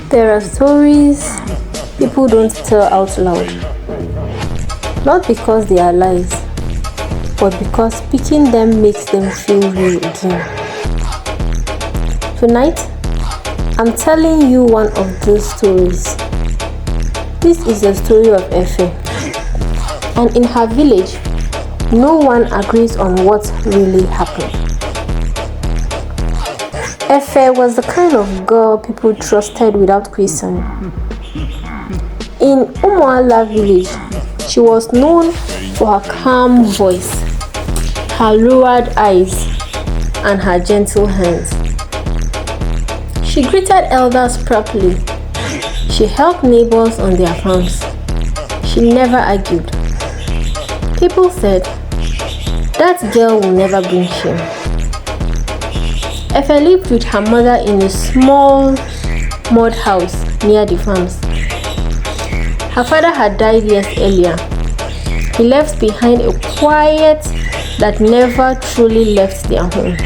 There are stories people don't tell out loud, not because they are lies, but because speaking them makes them feel real again. Tonight, I'm telling you one of those stories. This is the story of Efe, and in her village, no one agrees on what really happened. Efe was the kind of girl people trusted without questioning. In Umuala village, she was known for her calm voice, her lowered eyes, and her gentle hands. She greeted elders properly. She helped neighbors on their farms. She never argued. People said, that girl will never bring shame. Efe lived with her mother in a small mud house near the farms. Her father had died years earlier. He left behind a quiet that never truly left their home.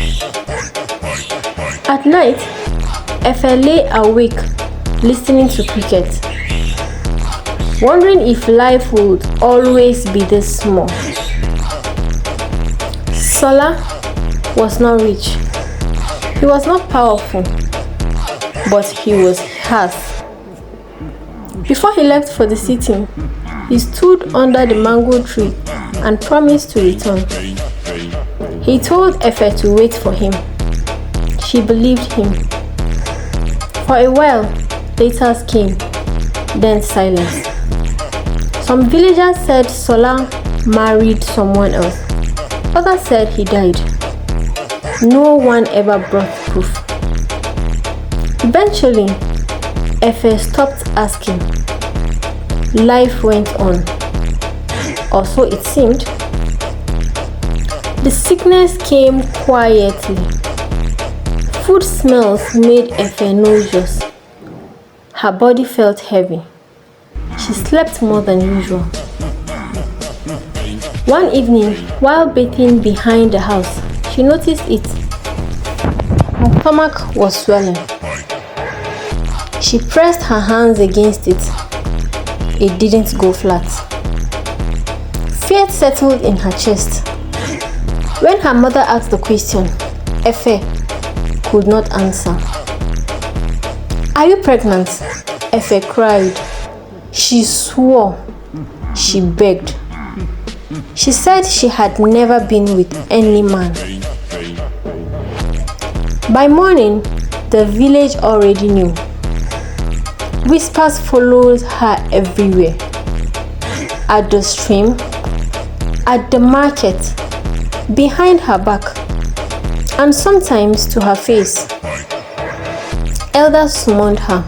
At night, Efe lay awake listening to cricket, wondering if life would always be this small. Sola was not rich. He was not powerful, but he was hers. Before he left for the city, he stood under the mango tree and promised to return. He told Efe to wait for him. She believed him. For a while, letters came, then silence. Some villagers said Sola married someone else. Others said he died. No one ever brought proof. Eventually, Efe stopped asking. Life went on, or so it seemed. The sickness came quietly. Food smells made Efe nauseous. Her body felt heavy. She slept more than usual. One evening, while bathing behind the house, she noticed it. Her stomach was swelling. She pressed her hands against it. It didn't go flat. Fear settled in her chest. When her mother asked the question, Efe could not answer. Are you pregnant? Efe cried. She swore. She begged. She said she had never been with any man. By morning, the village already knew. Whispers followed her everywhere. At the stream, at the market, behind her back, and sometimes to her face. Elders summoned her.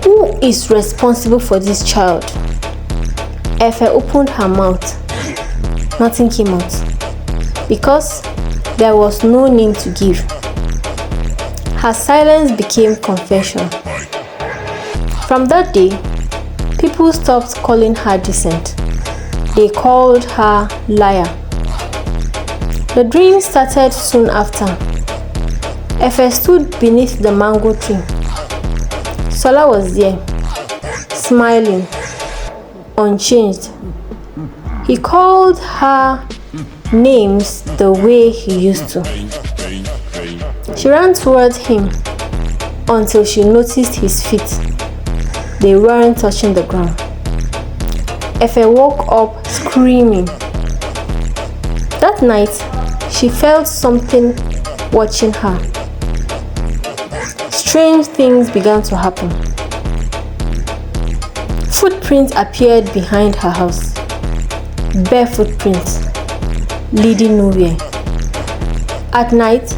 Who is responsible for this child? Efe opened her mouth. Nothing came out, because there was no name to give. Her silence became confession. From that day, people stopped calling her decent. They called her liar. The dream started soon after. Efe stood beneath the mango tree. Sola was there, smiling, unchanged. He called her names the way he used to. She ran towards him until she noticed his feet. They weren't touching the ground. Efe woke up screaming. That night, she felt something watching her. Strange things began to happen. Footprints appeared behind her house. Bare footprints, leading nowhere. At night,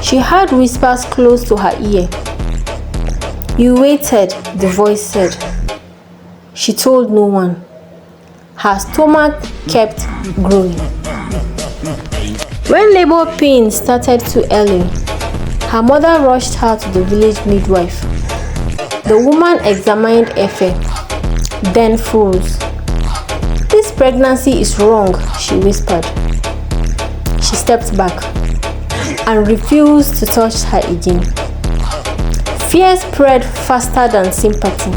she heard whispers close to her ear. You waited, the voice said. She told no one. Her stomach kept growing. When labor pains started too early, her mother rushed her to the village midwife. The woman examined Efe, then froze. This pregnancy is wrong, she whispered. She stepped back and refused to touch her again. Fear spread faster than sympathy.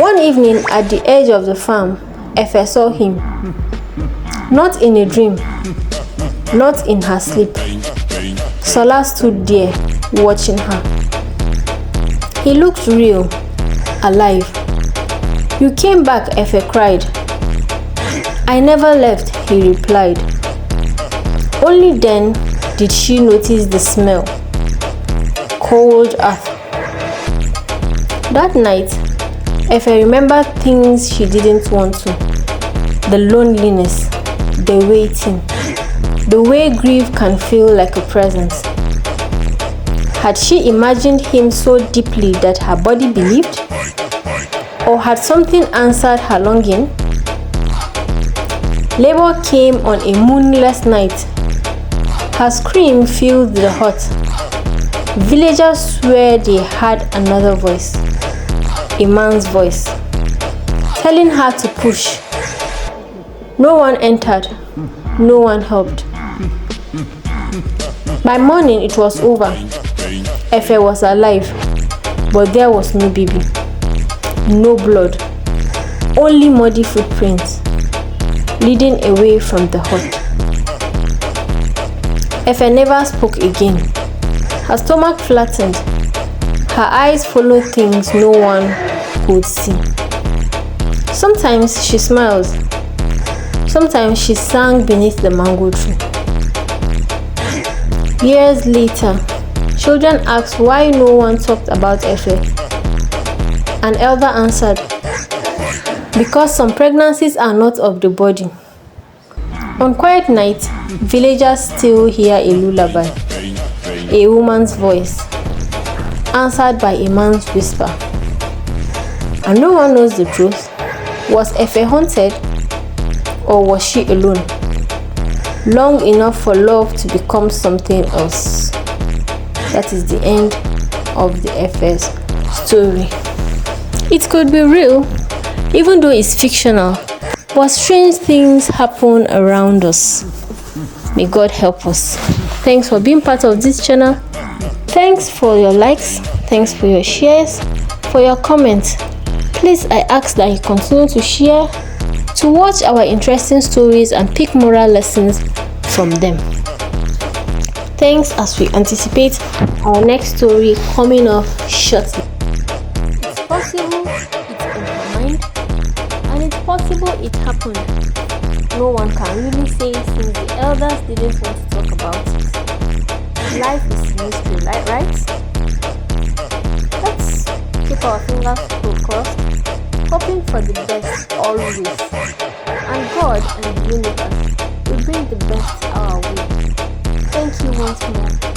One evening at the edge of the farm, Efe saw him. Not in a dream, not in her sleep. Sola stood there, watching her. He looked real, alive. "You came back," Efe cried. "I never left," he replied. Only then did she notice the smell. Cold earth. That night, Efe remembered things she didn't want to. The loneliness, the waiting, the way grief can feel like a presence. Had she imagined him so deeply that her body believed? Or had something answered her longing? Labor came on a moonless night. Her scream filled the hut. Villagers swear they heard another voice, a man's voice, telling her to push. No one entered, no one helped. By morning it was over. Efe was alive, but there was no baby, no blood, only muddy footprints leading away from the hut. Efe never spoke again. Her stomach flattened. Her eyes followed things no one could see. Sometimes she smiled. Sometimes she sang beneath the mango tree. Years later, children asked why no one talked about Efe. An elder answered, "Because some pregnancies are not of the body." On quiet nights, villagers still hear a lullaby, a woman's voice, answered by a man's whisper. And no one knows the truth. Was Efe haunted? Or was she alone? Long enough for love to become something else. That is the end of the Efe's story. It could be real, even though it's fictional, but strange things happen around us. May God help us. Thanks for being part of this channel. Thanks for your likes. Thanks for your shares, for your comments. Please, I ask that you continue to share, to watch our interesting stories and pick moral lessons from them. Thanks as we anticipate our next story coming up shortly. It's possible it's in her mind, and it's possible it happened. No one can really say since the elders didn't want to talk about it. Life is a mystery, right? Let's keep our fingers crossed, hoping for the best always. And God and the universe will bring the best our way. Thank you once more.